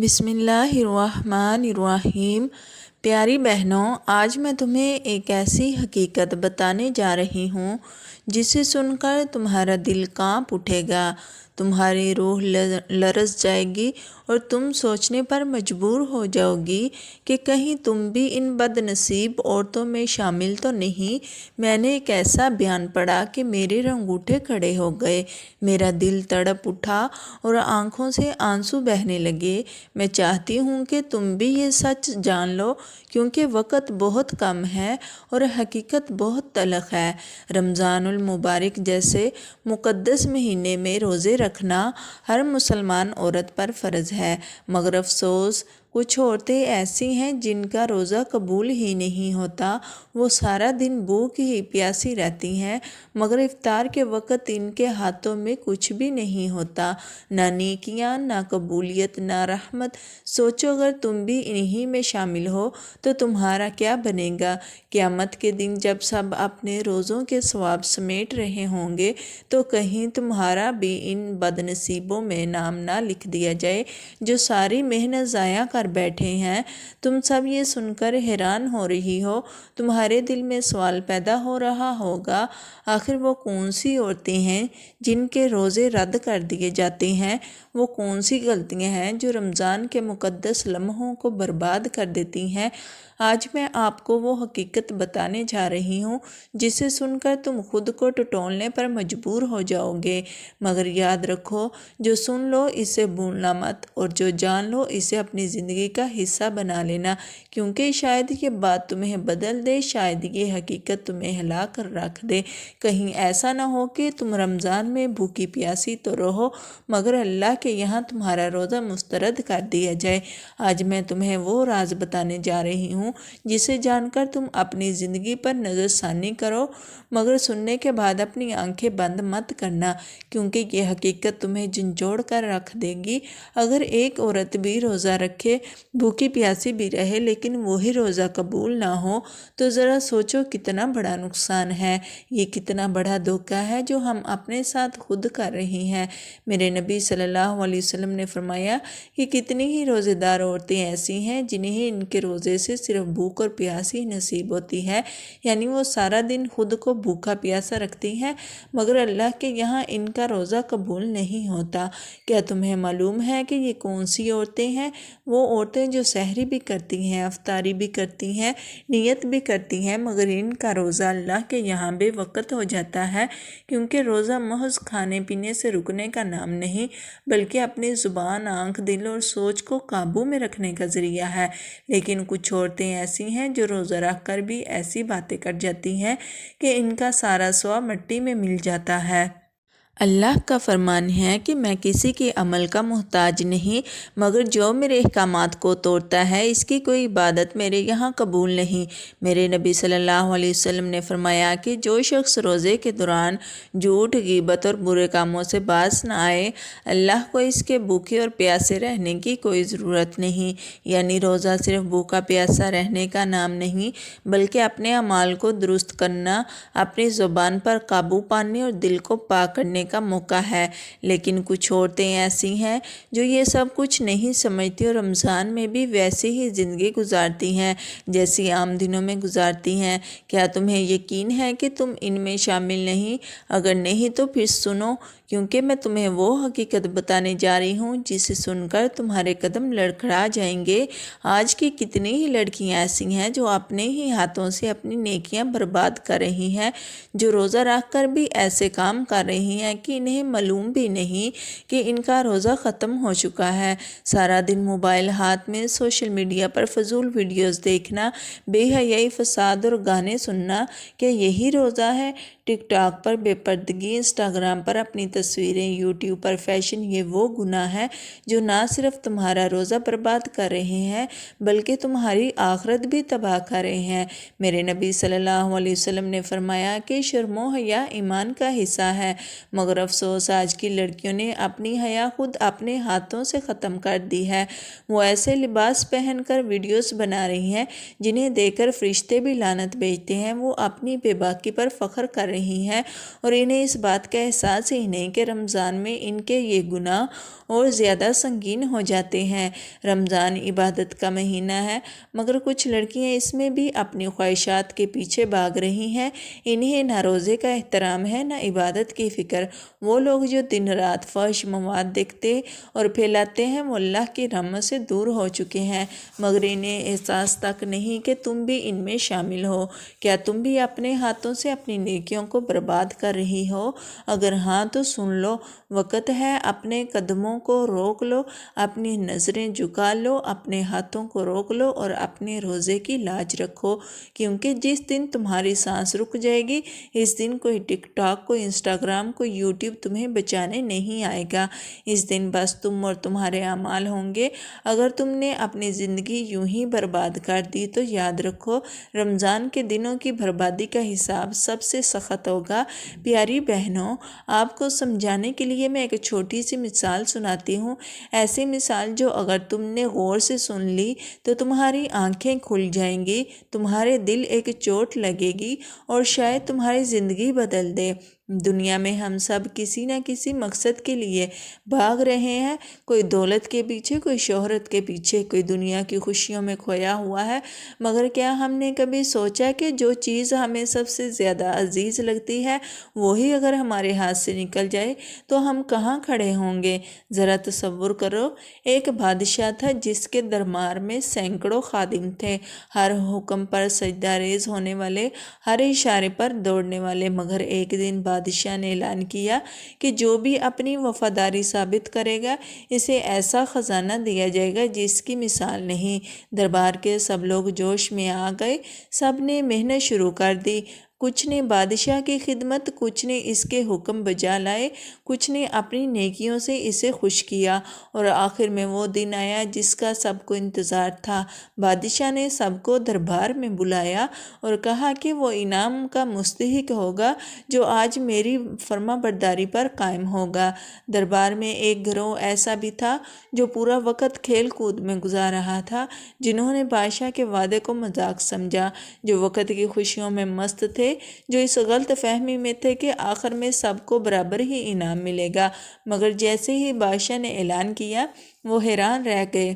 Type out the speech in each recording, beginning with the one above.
بسم اللہ الرحمن الرحیم۔ پیاری بہنوں، آج میں تمہیں ایک ایسی حقیقت بتانے جا رہی ہوں جسے سن کر تمہارا دل کانپ اٹھے گا، تمہاری روح لرز جائے گی اور تم سوچنے پر مجبور ہو جاؤ گی کہ کہیں تم بھی ان بد نصیب عورتوں میں شامل تو نہیں۔ میں نے ایک ایسا بیان پڑھا کہ میرے رنگوٹے کھڑے ہو گئے، میرا دل تڑپ اٹھا اور آنکھوں سے آنسو بہنے لگے۔ میں چاہتی ہوں کہ تم بھی یہ سچ جان لو، کیونکہ وقت بہت کم ہے اور حقیقت بہت تلخ ہے۔ رمضان المبارک جیسے مقدس مہینے میں روزے رکھنا ہر مسلمان عورت پر فرض ہے، مگر افسوس کچھ عورتیں ایسی ہیں جن کا روزہ قبول ہی نہیں ہوتا۔ وہ سارا دن بھوک ہی پیاسی رہتی ہیں، مگر افطار کے وقت ان کے ہاتھوں میں کچھ بھی نہیں ہوتا، نہ نیکیاں، نہ قبولیت، نہ رحمت۔ سوچو اگر تم بھی انہی میں شامل ہو تو تمہارا کیا بنے گا؟ قیامت کے دن جب سب اپنے روزوں کے ثواب سمیٹ رہے ہوں گے تو کہیں تمہارا بھی ان بد نصیبوں میں نام نہ لکھ دیا جائے جو ساری محنت ضائع کر بیٹھے ہیں۔ تم سب یہ سن کر حیران ہو رہی ہو، تمہارے دل میں سوال پیدا ہو رہا ہوگا، آخر وہ کون سی عورتیں ہیں جن کے روزے رد کر دیے جاتے ہیں؟ وہ کون سی غلطیاں ہیں جو رمضان کے مقدس لمحوں کو برباد کر دیتی ہیں؟ آج میں آپ کو وہ حقیقت بتانے جا رہی ہوں جسے سن کر تم خود کو ٹٹولنے پر مجبور ہو جاؤ گے، مگر یاد رکھو، جو سن لو اسے بھولنا مت، اور جو جان لو اسے اپنی زندگی کا حصہ بنا لینا، کیونکہ شاید یہ بات تمہیں بدل دے، شاید یہ حقیقت تمہیں ہلا کر رکھ دے۔ کہیں ایسا نہ ہو کہ تم رمضان میں بھوکی پیاسی تو رہو مگر اللہ کے یہاں تمہارا روزہ مسترد کر دیا جائے۔ آج میں تمہیں وہ راز بتانے جا رہی ہوں جسے جان کر تم اپنی زندگی پر نظر ثانی کرو، مگر سننے کے بعد اپنی آنکھیں بند مت کرنا، کیونکہ یہ حقیقت تمہیں جھنجھوڑ کر رکھ دے گی۔ اگر ایک عورت بھی روزہ رکھے، بھوکی پیاسی بھی رہے، لیکن وہی روزہ قبول نہ ہو تو ذرا سوچو کتنا بڑا نقصان ہے، یہ کتنا بڑا دھوکہ ہے جو ہم اپنے ساتھ خود کر رہی ہیں۔ میرے نبی صلی اللہ علیہ وسلم نے فرمایا کہ کتنی ہی روزے دار عورتیں ایسی ہیں جنہیں ان کے روزے سے صرف بھوک اور پیاس ہی نصیب ہوتی ہے، یعنی وہ سارا دن خود کو بھوکا پیاسا رکھتی ہیں، مگر اللہ کے یہاں ان کا روزہ قبول نہیں ہوتا۔ کیا تمہیں معلوم ہے کہ یہ کون سی عورتیں ہیں؟ وہ عورتیں جو سحری بھی کرتی ہیں، افطاری بھی کرتی ہیں، نیت بھی کرتی ہیں، مگر ان کا روزہ اللہ کے یہاں بے وقت ہو جاتا ہے، کیونکہ روزہ محض کھانے پینے سے رکنے کا نام نہیں بلکہ اپنی زبان، آنکھ، دل اور سوچ کو قابو میں رکھنے کا ذریعہ ہے۔ لیکن کچھ عورتیں ایسی ہیں جو روزہ رکھ کر بھی ایسی باتیں کر جاتی ہیں کہ ان کا سارا ثواب مٹی میں مل جاتا ہے۔ اللہ کا فرمان ہے کہ میں کسی کے عمل کا محتاج نہیں، مگر جو میرے احکامات کو توڑتا ہے اس کی کوئی عبادت میرے یہاں قبول نہیں۔ میرے نبی صلی اللہ علیہ وسلم نے فرمایا کہ جو شخص روزے کے دوران جھوٹ، غیبت اور برے کاموں سے باز نہ آئے، اللہ کو اس کے بھوکے اور پیاسے رہنے کی کوئی ضرورت نہیں۔ یعنی روزہ صرف بھوکا پیاسا رہنے کا نام نہیں بلکہ اپنے اعمال کو درست کرنا، اپنی زبان پر قابو پانے اور دل کو پاک کرنے کا موقع ہے۔ لیکن کچھ عورتیں ایسی ہیں جو یہ سب کچھ نہیں سمجھتی اور رمضان میں بھی ویسے ہی زندگی گزارتی ہیں جیسی عام دنوں میں گزارتی ہیں۔ کیا تمہیں یقین ہے کہ تم ان میں شامل نہیں؟ اگر نہیں تو پھر سنو، کیونکہ میں تمہیں وہ حقیقت بتانے جا رہی ہوں جسے سن کر تمہارے قدم لڑکھڑا جائیں گے۔ آج کی کتنی ہی لڑکیاں ایسی ہیں جو اپنے ہی ہاتھوں سے اپنی نیکیاں برباد کر رہی ہیں، جو روزہ رکھ کر بھی ایسے کام کر رہی ہیں کہ انہیں معلوم بھی نہیں کہ ان کا روزہ ختم ہو چکا ہے۔ سارا دن موبائل ہاتھ میں، سوشل میڈیا پر فضول ویڈیوز دیکھنا، بے حیائی، فساد اور گانے سننا، کیا یہی روزہ ہے؟ ٹک ٹاک پر بے پردگی، انسٹاگرام پر اپنی تصویریں، یوٹیوب پر فیشن، یہ وہ گناہ ہے جو نہ صرف تمہارا روزہ برباد کر رہے ہیں بلکہ تمہاری آخرت بھی تباہ کر رہے ہیں۔ میرے نبی صلی اللہ علیہ وسلم نے فرمایا کہ شرم و حیا ایمان کا حصہ ہے، مگر افسوس آج کی لڑکیوں نے اپنی حیا خود اپنے ہاتھوں سے ختم کر دی ہے۔ وہ ایسے لباس پہن کر ویڈیوز بنا رہی ہیں جنہیں دیکھ کر فرشتے بھی لعنت بھیجتے ہیں۔ وہ اپنی بے باکی پر فخر کر رہی رہی ہیں اور انہیں اس بات کا احساس ہی نہیں کہ رمضان میں ان کے یہ گناہ اور زیادہ سنگین ہو جاتے ہیں۔ رمضان عبادت کا مہینہ ہے، مگر کچھ لڑکیاں اس میں بھی اپنی خواہشات کے پیچھے بھاگ رہی ہیں۔ انہیں نہ روزے کا احترام ہے نہ عبادت کی فکر۔ وہ لوگ جو دن رات فحش مواد دیکھتے اور پھیلاتے ہیں وہ اللہ کی رحمت سے دور ہو چکے ہیں، مگر انہیں احساس تک نہیں کہ تم بھی ان میں شامل ہو۔ کیا تم بھی اپنے ہاتھوں سے اپنی نیکیوں کو برباد کر رہی ہو؟ اگر ہاں تو سن لو، وقت ہے، اپنے قدموں کو روک لو، اپنی نظریں جھکا لو، اپنے ہاتھوں کو روک لو اور اپنے روزے کی لاج رکھو، کیونکہ جس دن تمہاری سانس رک جائے گی اس دن کوئی ٹک ٹاک، کوئی انسٹاگرام، کوئی یوٹیوب تمہیں بچانے نہیں آئے گا۔ اس دن بس تم اور تمہارے اعمال ہوں گے۔ اگر تم نے اپنی زندگی یوں ہی برباد کر دی تو یاد رکھو رمضان کے دنوں کی بربادی کا حساب سب سے سخت ہوگا۔ پیاری بہنوں، آپ کو سمجھانے کے لیے میں ایک چھوٹی سی مثال سناتی ہوں، ایسی مثال جو اگر تم نے غور سے سن لی تو تمہاری آنکھیں کھل جائیں گی، تمہارے دل ایک چوٹ لگے گی اور شاید تمہاری زندگی بدل دے۔ دنیا میں ہم سب کسی نہ کسی مقصد کے لیے بھاگ رہے ہیں، کوئی دولت کے پیچھے، کوئی شہرت کے پیچھے، کوئی دنیا کی خوشیوں میں کھویا ہوا ہے، مگر کیا ہم نے کبھی سوچا کہ جو چیز ہمیں سب سے زیادہ عزیز لگتی ہے وہی اگر ہمارے ہاتھ سے نکل جائے تو ہم کہاں کھڑے ہوں گے؟ ذرا تصور کرو، ایک بادشاہ تھا جس کے دربار میں سینکڑوں خادم تھے، ہر حکم پر سجدہ ریز ہونے والے، ہر اشارے پر دوڑنے والے، مگر ایک دن بادشاہ نے اعلان کیا کہ جو بھی اپنی وفاداری ثابت کرے گا اسے ایسا خزانہ دیا جائے گا جس کی مثال نہیں۔ دربار کے سب لوگ جوش میں آ گئے، سب نے محنت شروع کر دی، کچھ نے بادشاہ کی خدمت، کچھ نے اس کے حکم بجا لائے، کچھ نے اپنی نیکیوں سے اسے خوش کیا، اور آخر میں وہ دن آیا جس کا سب کو انتظار تھا۔ بادشاہ نے سب کو دربار میں بلایا اور کہا کہ وہ انعام کا مستحق ہوگا جو آج میری فرما برداری پر قائم ہوگا۔ دربار میں ایک گروہ ایسا بھی تھا جو پورا وقت کھیل کود میں گزار رہا تھا، جنہوں نے بادشاہ کے وعدے کو مذاق سمجھا، جو وقت کی خوشیوں میں مست تھے، جو اس غلط فہمی میں تھے کہ آخر میں سب کو برابر ہی انعام ملے گا، مگر جیسے ہی بادشاہ نے اعلان کیا وہ حیران رہ گئے،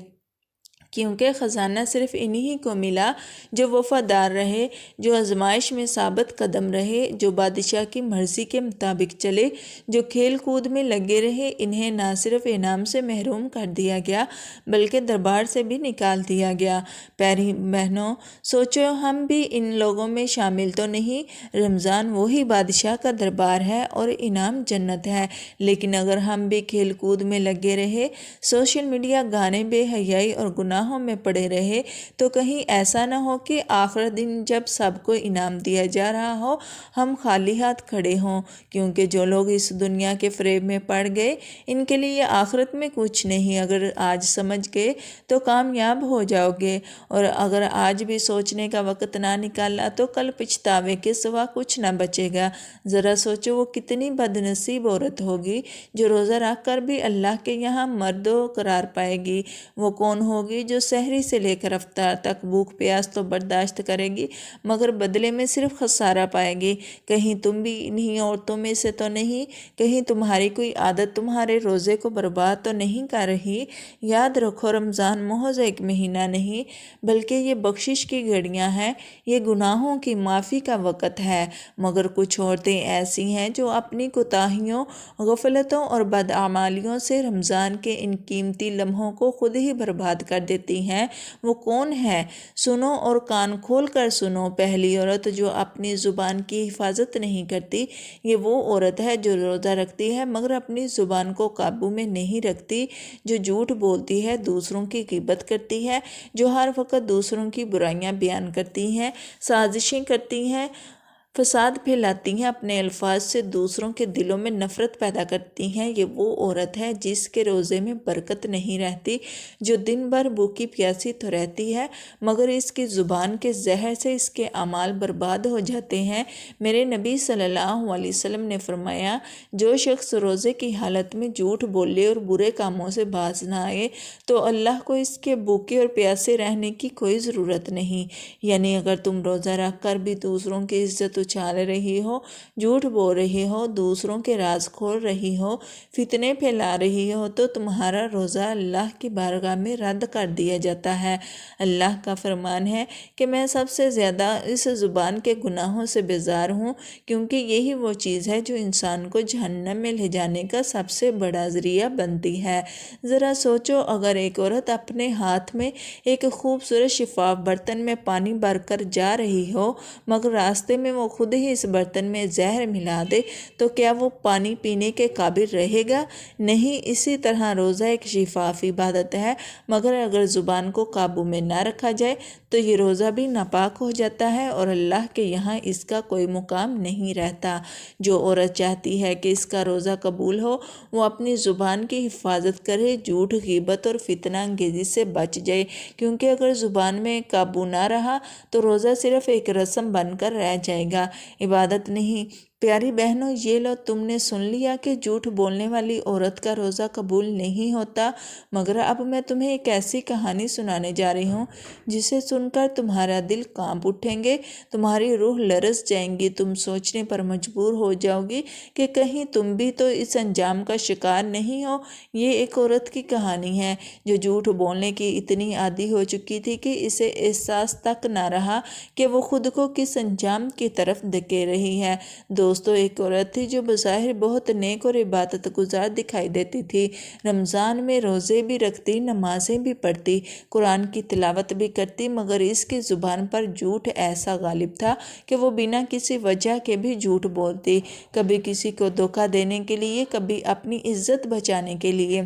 کیونکہ خزانہ صرف انہی کو ملا جو وفادار رہے، جو آزمائش میں ثابت قدم رہے، جو بادشاہ کی مرضی کے مطابق چلے، جو کھیل کود میں لگے رہے۔ انہیں نہ صرف انعام سے محروم کر دیا گیا بلکہ دربار سے بھی نکال دیا گیا۔ پیاری بہنوں، سوچو ہم بھی ان لوگوں میں شامل تو نہیں؟ رمضان وہی بادشاہ کا دربار ہے اور انعام جنت ہے، لیکن اگر ہم بھی کھیل کود میں لگے رہے، سوشل میڈیا، گانے، بے حیائی اور گناہوں میں پڑے رہے تو کہیں ایسا نہ ہو کہ آخر دن جب سب کو انعام دیا جا رہا ہو ہم خالی ہاتھ کھڑے ہوں، کیونکہ جو لوگ اس دنیا کے فریب میں پڑ گئے ان کے لیے آخرت میں کچھ نہیں۔ اگر آج سمجھ گئے تو کامیاب ہو جاؤ گے، اور اگر آج بھی سوچنے کا وقت نہ نکالا تو کل پچھتاوے کے سوا کچھ نہ بچے گا۔ ذرا سوچو وہ کتنی بد نصیب عورت ہوگی جو روزہ رکھ کر بھی اللہ کے یہاں مرد و قرار پائے گی۔ وہ کون ہوگی جو سحری سے لے کر افطار تک بھوک پیاس تو برداشت کرے گی مگر بدلے میں صرف خسارہ پائے گی؟ کہیں تم بھی انہی عورتوں میں سے تو نہیں؟ کہیں تمہاری کوئی عادت تمہارے روزے کو برباد تو نہیں کر رہی؟ یاد رکھو رمضان محض ایک مہینہ نہیں بلکہ یہ بخشش کی گھڑیاں ہیں، یہ گناہوں کی معافی کا وقت ہے، مگر کچھ عورتیں ایسی ہیں جو اپنی کوتاہیوں، غفلتوں اور بدعمالیوں سے رمضان کے ان قیمتی لمحوں کو خود ہی برباد کر دیتی ہیں۔ وہ کون ہے؟ سنو اور کان کھول کر سنو۔ پہلی عورت جو اپنی زبان کی حفاظت نہیں کرتی یہ وہ عورت ہے جو روزہ رکھتی ہے مگر اپنی زبان کو قابو میں نہیں رکھتی، جو جھوٹ بولتی ہے، دوسروں کی غیبت کرتی ہے، جو ہر وقت دوسروں کی برائیاں بیان کرتی ہیں، سازشیں کرتی ہیں، فساد پھیلاتی ہیں، اپنے الفاظ سے دوسروں کے دلوں میں نفرت پیدا کرتی ہیں۔ یہ وہ عورت ہے جس کے روزے میں برکت نہیں رہتی، جو دن بھر بھوکی پیاسی تو رہتی ہے مگر اس کی زبان کے زہر سے اس کے اعمال برباد ہو جاتے ہیں۔ میرے نبی صلی اللہ علیہ وسلم نے فرمایا، جو شخص روزے کی حالت میں جھوٹ بولے اور برے کاموں سے باز نہ آئے تو اللہ کو اس کے بھوکے اور پیاسے رہنے کی کوئی ضرورت نہیں۔ یعنی اگر تم روزہ رکھ کر بھی دوسروں کی عزت و اچھال رہی ہو، جھوٹ بول رہی ہو، دوسروں کے راز کھول رہی ہو، فتنے پھیلا رہی ہو، تو تمہارا روزہ اللہ کی بارگاہ میں رد کر دیا جاتا ہے۔ اللہ کا فرمان ہے کہ میں سب سے زیادہ اس زبان کے گناہوں سے بیزار ہوں، کیونکہ یہی وہ چیز ہے جو انسان کو جہنم میں لے جانے کا سب سے بڑا ذریعہ بنتی ہے۔ ذرا سوچو، اگر ایک عورت اپنے ہاتھ میں ایک خوبصورت شفاف برتن میں پانی بھر کر جا رہی ہو، مگر راستے میں وہ خود ہی اس برتن میں زہر ملا دے، تو کیا وہ پانی پینے کے قابل رہے گا؟ نہیں۔ اسی طرح روزہ ایک شفاف عبادت ہے، مگر اگر زبان کو قابو میں نہ رکھا جائے تو یہ روزہ بھی ناپاک ہو جاتا ہے اور اللہ کے یہاں اس کا کوئی مقام نہیں رہتا۔ جو عورت چاہتی ہے کہ اس کا روزہ قبول ہو، وہ اپنی زبان کی حفاظت کرے، جھوٹ، غیبت اور فتنہ انگیزی سے بچ جائے، کیونکہ اگر زبان میں قابو نہ رہا تو روزہ صرف ایک رسم بن کر رہ جائے گا، عبادت نہیں۔ پیاری بہنوں، یہ لو، تم نے سن لیا کہ جھوٹ بولنے والی عورت کا روزہ قبول نہیں ہوتا، مگر اب میں تمہیں ایک ایسی کہانی سنانے جا رہی ہوں جسے سن کر تمہارا دل کانپ اٹھیں گے، تمہاری روح لرز جائیں گی، تم سوچنے پر مجبور ہو جاؤ گی کہ کہیں تم بھی تو اس انجام کا شکار نہیں ہو۔ یہ ایک عورت کی کہانی ہے جو جھوٹ بولنے کی اتنی عادی ہو چکی تھی کہ اسے احساس تک نہ رہا کہ وہ خود کو کس انجام کی طرف دھکیل رہی ہے۔ دوستو، ایک عورت تھی جو بظاہر بہت نیک اور عبادت گزار دکھائی دیتی تھی، رمضان میں روزے بھی رکھتی، نمازیں بھی پڑھتی، قرآن کی تلاوت بھی کرتی، مگر اس کی زبان پر جھوٹ ایسا غالب تھا کہ وہ بنا کسی وجہ کے بھی جھوٹ بولتی، کبھی کسی کو دھوکہ دینے کے لیے، کبھی اپنی عزت بچانے کے لیے،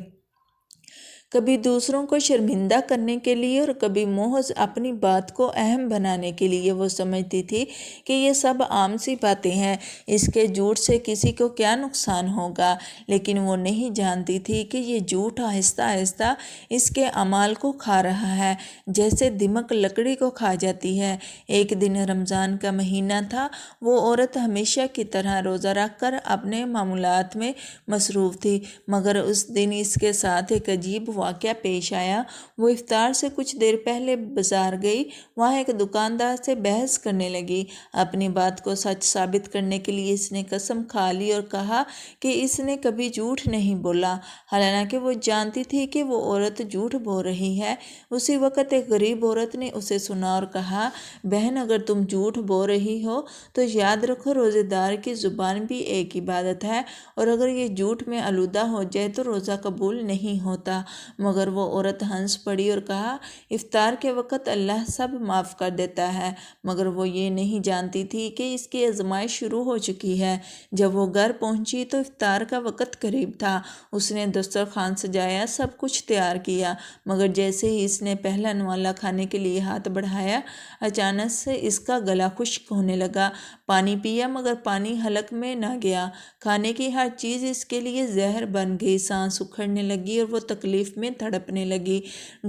کبھی دوسروں کو شرمندہ کرنے کے لیے، اور کبھی محض اپنی بات کو اہم بنانے کے لیے۔ وہ سمجھتی تھی کہ یہ سب عام سی باتیں ہیں، اس کے جھوٹ سے کسی کو کیا نقصان ہوگا، لیکن وہ نہیں جانتی تھی کہ یہ جھوٹ آہستہ آہستہ اس کے اعمال کو کھا رہا ہے، جیسے دمک لکڑی کو کھا جاتی ہے۔ ایک دن رمضان کا مہینہ تھا، وہ عورت ہمیشہ کی طرح روزہ رکھ کر اپنے معمولات میں مصروف تھی، مگر اس دن اس کے ساتھ ایک عجیب واقعہ پیش آیا۔ وہ افطار سے کچھ دیر پہلے بازار گئی، وہاں ایک دکاندار سے بحث کرنے لگی۔ اپنی بات کو سچ ثابت کرنے کے لیے اس نے قسم کھا لی اور کہا کہ اس نے کبھی جھوٹ نہیں بولا، حالانکہ وہ جانتی تھی کہ وہ عورت جھوٹ بول رہی ہے۔ اسی وقت ایک غریب عورت نے اسے سنا اور کہا، بہن، اگر تم جھوٹ بول رہی ہو تو یاد رکھو، روزے دار کی زبان بھی ایک عبادت ہے، اور اگر یہ جھوٹ میں آلودہ ہو جائے تو روزہ قبول نہیں ہوتا۔ مگر وہ عورت ہنس پڑی اور کہا، افطار کے وقت اللہ سب معاف کر دیتا ہے، مگر وہ یہ نہیں جانتی تھی کہ اس کی آزمائش شروع ہو چکی ہے۔ جب وہ گھر پہنچی تو افطار کا وقت قریب تھا۔ اس نے دسترخوان سجایا، سب کچھ تیار کیا، مگر جیسے ہی اس نے پہلا نوالا کھانے کے لیے ہاتھ بڑھایا، اچانک سے اس کا گلا خشک ہونے لگا۔ پانی پیا، مگر پانی حلق میں نہ گیا۔ کھانے کی ہر چیز اس کے لیے زہر بن گئی، سانس اکھڑنے لگی اور وہ تکلیف میں تڑپنے لگی۔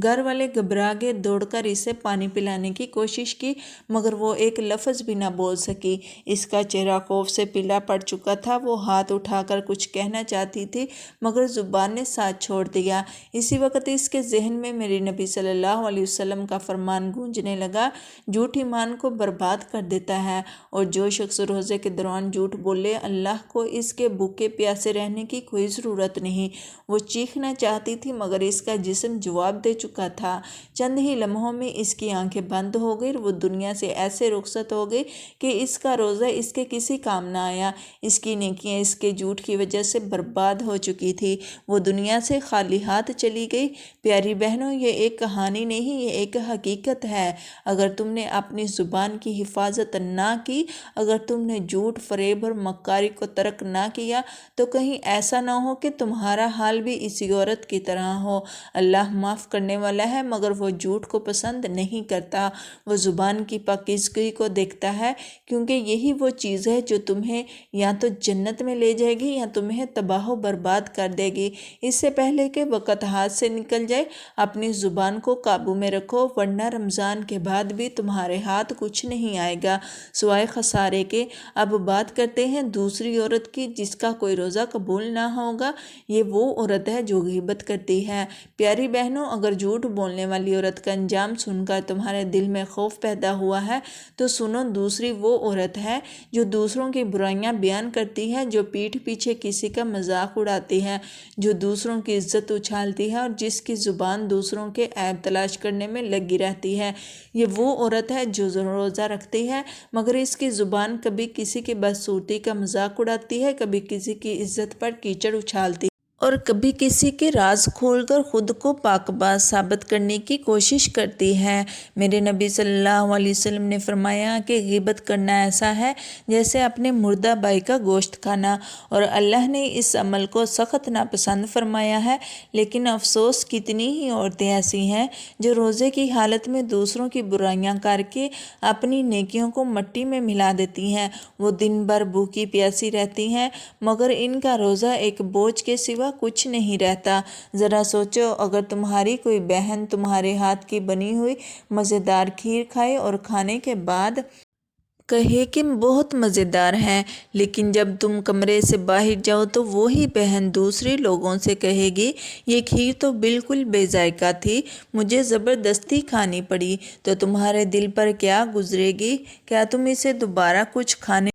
گھر والے گھبرا گئے، دوڑ کر اسے پانی پلانے کی کوشش کی، مگر وہ ایک لفظ بھی نہ بول سکی۔ اس کا چہرہ خوف سے پیلا پڑ چکا تھا، وہ ہاتھ اٹھا کر کچھ کہنا چاہتی تھی، مگر زبان نے ساتھ چھوڑ دیا۔ اسی وقت اس کے ذہن میں میرے نبی صلی اللہ علیہ وسلم کا فرمان گونجنے لگا، جھوٹ ایمان کو برباد کر دیتا ہے، اور جو شخص روزے کے دوران جھوٹ بولے، اللہ کو اس کے بھوکے پیاسے رہنے کی کوئی ضرورت نہیں۔ وہ چیخنا چاہتی تھی، مگر اس کا جسم جواب دے چکا تھا۔ چند ہی لمحوں میں اس کی آنکھیں بند ہو گئی اور وہ دنیا سے ایسے رخصت ہو گئی کہ اس کا روزہ اس کے کسی کام نہ آیا۔ اس کی نیکیاں اس کے جھوٹ کی وجہ سے برباد ہو چکی تھی، وہ دنیا سے خالی ہاتھ چلی گئی۔ پیاری بہنوں، یہ ایک کہانی نہیں، یہ ایک حقیقت ہے۔ اگر تم نے اپنی زبان کی حفاظت نہ کی، اگر تم نے جھوٹ، فریب اور مکاری کو ترک نہ کیا، تو کہیں ایسا نہ ہو کہ تمہارا حال بھی اسی عورت کی طرح ہو۔ اللہ معاف کرنے والا ہے، مگر وہ جھوٹ کو پسند نہیں کرتا۔ وہ زبان کی پاکیزگی کو دیکھتا ہے، کیونکہ یہی وہ چیز ہے جو تمہیں یا تو جنت میں لے جائے گی یا تمہیں تباہ و برباد کر دے گی۔ اس سے پہلے کہ وقت ہاتھ سے نکل جائے، اپنی زبان کو قابو میں رکھو، ورنہ رمضان کے بعد بھی تمہارے ہاتھ کچھ نہیں آئے گا سوائے خسارے کے۔ اب بات کرتے ہیں دوسری عورت کی جس کا کوئی روزہ قبول نہ ہوگا۔ یہ وہ عورت ہے جو غیبت کرتی ہے۔ ہے۔ پیاری بہنوں، اگر جھوٹ بولنے والی عورت کا انجام سن کر تمہارے دل میں خوف پیدا ہوا ہے تو سنو، دوسری وہ عورت ہے جو دوسروں کی برائیاں بیان کرتی ہے، جو پیٹھ پیچھے کسی کا مذاق اڑاتی ہے، جو دوسروں کی عزت اچھالتی ہے اور جس کی زبان دوسروں کے عیب تلاش کرنے میں لگی رہتی ہے۔ یہ وہ عورت ہے جو روزہ رکھتی ہے مگر اس کی زبان کبھی کسی کی بدصورتی کا مذاق اڑاتی ہے، کبھی کسی کی عزت پر کیچڑ اچھالتی ہے اور کبھی کسی کے راز کھول کر خود کو پاک باز ثابت کرنے کی کوشش کرتی ہے۔ میرے نبی صلی اللہ علیہ وسلم نے فرمایا کہ غیبت کرنا ایسا ہے جیسے اپنے مردہ بھائی کا گوشت کھانا، اور اللہ نے اس عمل کو سخت ناپسند فرمایا ہے۔ لیکن افسوس، کتنی ہی عورتیں ایسی ہیں جو روزے کی حالت میں دوسروں کی برائیاں کر کے اپنی نیکیوں کو مٹی میں ملا دیتی ہیں۔ وہ دن بھر بھوکی پیاسی رہتی ہیں مگر ان کا روزہ ایک بوجھ کے سوا کچھ نہیں رہتا۔ ذرا سوچو، اگر تمہاری کوئی بہن تمہارے ہاتھ کی بنی ہوئی مزیدار کھیر کھائے اور کھانے کے بعد کہے کہ بہت مزیدار ہے، لیکن جب تم کمرے سے باہر جاؤ تو وہی بہن دوسرے لوگوں سے کہے گی یہ کھیر تو بالکل بے ذائقہ تھی، مجھے زبردستی کھانی پڑی، تو تمہارے دل پر کیا گزرے گی؟ کیا تم اسے دوبارہ کچھ کھانے